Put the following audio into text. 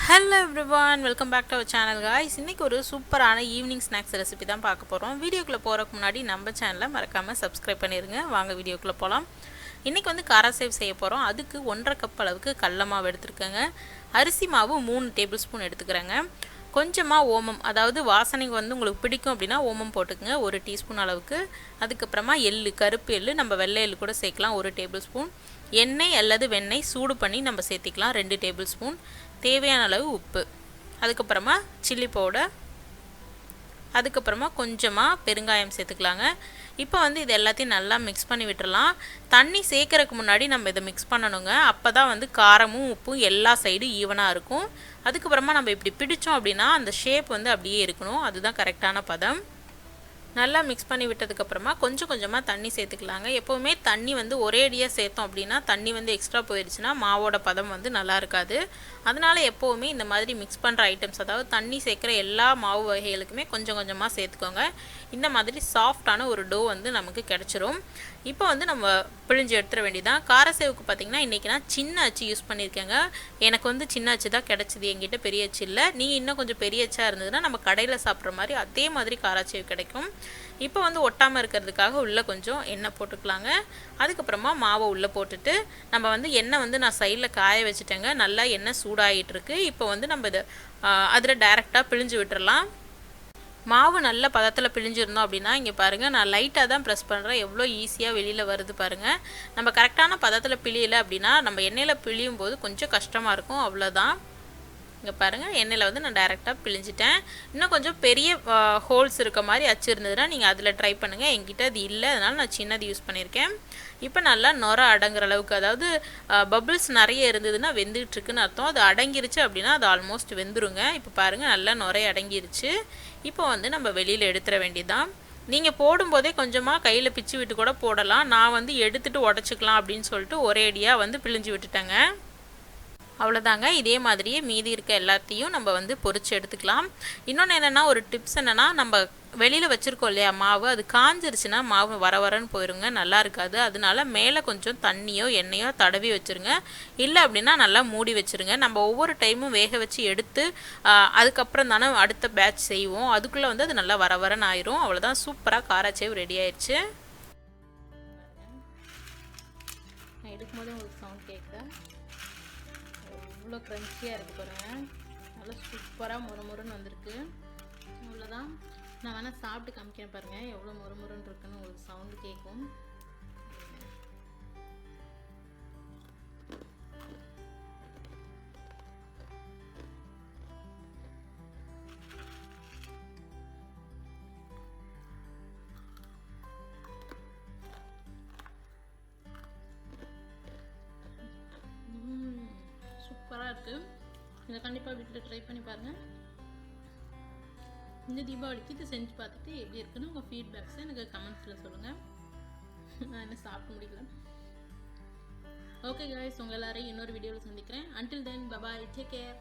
Hello everyone, welcome back to our channel guys. இன்னைக்கு ஒரு சூப்பரான ஈவினிங் ஸ்நாக்ஸ் ரெசிபி தான் பார்க்க போறோம். வீடியோக்குள்ள போறதுக்கு முன்னாடி நம்ம சேனலை மறக்காம Subscribe பண்ணிருங்க. வாங்க வீடியோக்குள்ள போலாம். இன்னைக்கு வந்து காரா சேவ் செய்ய போறோம். அதுக்கு 1.5 கப் அளவுக்கு கடலை மாவு எடுத்துக்கங்க. அரிசி மாவு 3 டேபிள்ஸ்பூன் எடுத்துக்கறேங்க. கொஞ்சமா ஓமம், அதாவது வாசனைக்கு வந்து உங்களுக்கு பிடிக்கும் அப்படினா ஓமம் போட்டுக்கங்க 1 டீஸ்பூன் அளவுக்கு. அதுக்கு அப்புறமா எள்ளு, கருப்பு எள்ளு, நம்ம வெள்ளை எள்ளு கூட சேர்க்கலாம் 1 டேபிள்ஸ்பூன். எண்ணெய் அல்லது வெண்ணெய் சூடு பண்ணி நம்ம சேர்த்திக்கலாம் 2 டேபிள்ஸ்பூன். தேவையான அளவு உப்பு, அதுக்கப்புறமா சில்லி பவுடர், அதுக்கப்புறமா கொஞ்சமாக பெருங்காயம் சேர்த்துக்கலாங்க. இப்போ வந்து இது எல்லாத்தையும் நல்லா மிக்ஸ் பண்ணி விட்டுறலாம். தண்ணி சேர்க்கறதுக்கு முன்னாடி நம்ம இதை மிக்ஸ் பண்ணணுங்க. அப்போ தான் வந்து காரமும் உப்பும் எல்லா சைடும் ஈவனாக இருக்கும். அதுக்கப்புறமா நம்ம இப்படி பிடிச்சோம் அப்படின்னா அந்த ஷேப் வந்து அப்படியே இருக்கணும். அதுதான் கரெக்டான பதம். நல்லா மிக்ஸ் பண்ணி விட்டதுக்கப்புறமா கொஞ்சம் கொஞ்சமாக தண்ணி சேர்த்துக்கலாங்க. எப்போவுமே தண்ணி வந்து ஒரேடியாக சேர்த்தோம் அப்படின்னா தண்ணி வந்து எக்ஸ்ட்ரா போயிடுச்சுன்னா மாவோட பதம் வந்து நல்லா இருக்காது. அதனால் எப்போவுமே இந்த மாதிரி மிக்ஸ் பண்ணுற ஐட்டம்ஸ், அதாவது தண்ணி சேர்க்குற எல்லா மாவு வகைகளுக்குமே கொஞ்சம் கொஞ்சமாக சேர்த்துக்கோங்க. இந்த மாதிரி சாஃப்டான ஒரு டோ வந்து நமக்கு கிடச்சிரும். இப்போ வந்து நம்ம பிழிஞ்சு எடுத்துட வேண்டியதான். காரசேவுக்கு பார்த்திங்கன்னா இன்றைக்கி நான் சின்ன அச்சு யூஸ் பண்ணியிருக்கேங்க. எனக்கு வந்து சின்ன அச்சு தான் கிடச்சிது, என்கிட்ட பெரிய அச்சு இல்லை. நீங்கள் இன்னும் கொஞ்சம் பெரிய அச்சாக இருந்ததுன்னா நம்ம கடையில் சாப்பிட்ற மாதிரி அதே மாதிரி காராச்சேவு கிடைக்கும். இப்போ வந்து ஒட்டாமல் இருக்கிறதுக்காக உள்ளே கொஞ்சம் எண்ணெய் போட்டுக்கலாங்க. அதுக்கப்புறமா மாவை உள்ளே போட்டுட்டு நம்ம வந்து எண்ணெய் வந்து நான் சைடில் காய வச்சுட்டேங்க. நல்லா எண்ணெய் சூடாகிட்டு இருக்கு. இப்போ வந்து நம்ம இதை அதில் டைரெக்டாக பிழிஞ்சு விட்டுறலாம். மாவு நல்ல பதத்தில் பிழிஞ்சிருந்தோம் அப்படின்னா இங்கே பாருங்கள், நான் லைட்டாக தான் ப்ரெஸ் பண்ணுறேன். எவ்வளோ ஈஸியாக வெளியில் வருது பாருங்கள். நம்ம கரெக்டான பதத்தில் பிழியலை அப்படின்னா நம்ம எண்ணெயில் பிழியும் போது கொஞ்சம் கஷ்டமாக இருக்கும். அவ்வளோதான். இங்கே பாருங்கள், எண்ணெயில் வந்து நான் டைரெக்டாக பிழிஞ்சிட்டேன். இன்னும் கொஞ்சம் பெரிய ஹோல்ஸ் இருக்க மாதிரி அச்சு இருந்ததுன்னா நீங்கள் அதில் ட்ரை பண்ணுங்கள். என்கிட்ட அது இல்லை, அதனால் நான் சின்னது யூஸ் பண்ணியிருக்கேன். இப்போ நல்லா நுர அடங்குற அளவுக்கு, அதாவது பபிள்ஸ் நிறைய இருந்ததுன்னா வெந்துகிட்ருக்குன்னு அர்த்தம். அது அடங்கிருச்சு அப்படின்னா அது ஆல்மோஸ்ட் வெந்துருங்க. இப்போ பாருங்கள், நல்லா நுரை அடங்கிருச்சு. இப்போ வந்து நம்ம வெளியில் எடுத்துட வேண்டியதான். நீங்கள் போடும்போதே கொஞ்சமாக கையில் பிச்சு விட்டு கூட போடலாம். நான் வந்து எடுத்துகிட்டு உடச்சிக்கலாம் அப்படின்னு சொல்லிட்டு ஒரேடியாக வந்து பிழிஞ்சு விட்டுட்டேங்க. அவ்வளோதாங்க. இதே மாதிரியே மீதி இருக்க எல்லாத்தையும் நம்ம வந்து பொரிச்சு எடுத்துக்கலாம். இன்னொன்று என்னென்னா, ஒரு டிப்ஸ் என்னென்னா, நம்ம வெளியில் வச்சுருக்கோம் இல்லையா மாவு, அது காஞ்சிருச்சுன்னா மாவு வர வரன்னு போயிருங்க, நல்லா இருக்காது. அதனால மேலே கொஞ்சம் தண்ணியோ எண்ணெயோ தடவி வச்சுருங்க. இல்லை அப்படின்னா நல்லா மூடி வச்சுருங்க. நம்ம ஒவ்வொரு டைமும் வேக வச்சு எடுத்து அதுக்கப்புறம் தானே அடுத்த பேட்ச் செய்வோம். அதுக்குள்ளே வந்து அது நல்லா வர வரன்னு ஆயிரும். அவ்வளோதான், சூப்பராக காராச்சேவ் ரெடி ஆயிடுச்சு. நான் எடுக்கும்போது உங்களுக்கு சவுண்ட் கேட்குதா? எவ்வளோ க்ரன்ச்சியாக இருக்குது பாருங்கள். நல்லா சூப்பராக முறுமுறுன்னு வந்திருக்கு. அவ்வளோதான். நான் வேணால் சாப்பிட்டு காமிக்கிறேன் பாருங்கள், எவ்வளோ முறுமுறுன்னு இருக்குன்னு உங்களுக்கு சவுண்டு கேட்கும். சூப்பராக இருக்குது. இதை கண்டிப்பாக வீட்டில் ட்ரை பண்ணி பாருங்கள். இந்த தீபாவளிக்கு இது செஞ்சு பார்த்துட்டு எப்படி இருக்குன்னு உங்கள் ஃபீட்பேக்ஸை எனக்கு கமெண்ட்ஸில் சொல்லுங்கள். நான் என்ன சாப்பிட்டு முடிக்கல. ஓகே கைஸ், உங்கள் எல்லாரையும் இன்னொரு வீடியோவில் சந்திக்கிறேன். Until then, bye bye, take care.